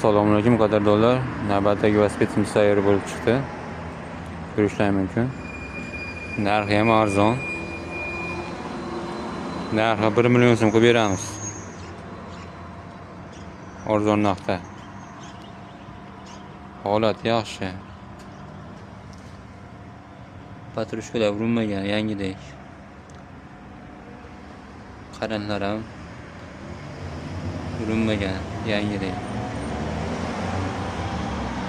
Assalomu alaykum qadrdonlar. Navbatdagi velosipedimiz tayyor bo'lib chiqdi. Ko'rishingiz mumkin. Narxi ham arzon. Narxi 1 million so'm qilib beramiz. Arzon narxda. Holat yaxshi. Patrushkalar urilmagan, yangidek. Qaranlar ham urilmagan, yangidek.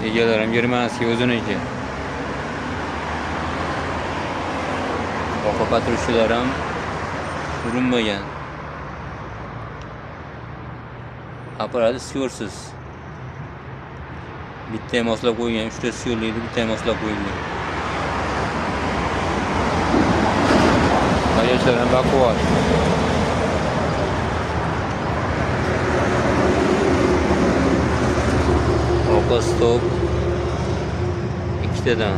Egalar ham Germanskiy o'ziniki. Orqa patrushkalar ham urilmagan. Apparat syorsiz. Bitta ham moslab qo'ygan, 3 ta syorlaydi, bitta ham moslab qo'yilgan. Bagajlar ham baquvvat. Orqa stop ikkitadan.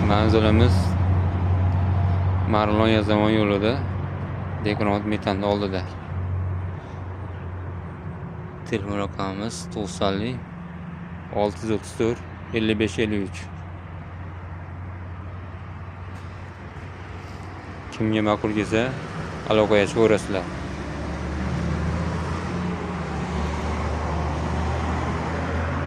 Manzilimiz Marlon Yazamon yo'lida, Dekronot Metan'da oldida. Telefon raqamimiz 90 634 55 53. Kimga ma'qul kelsa aloqaga chiqaverasizlar.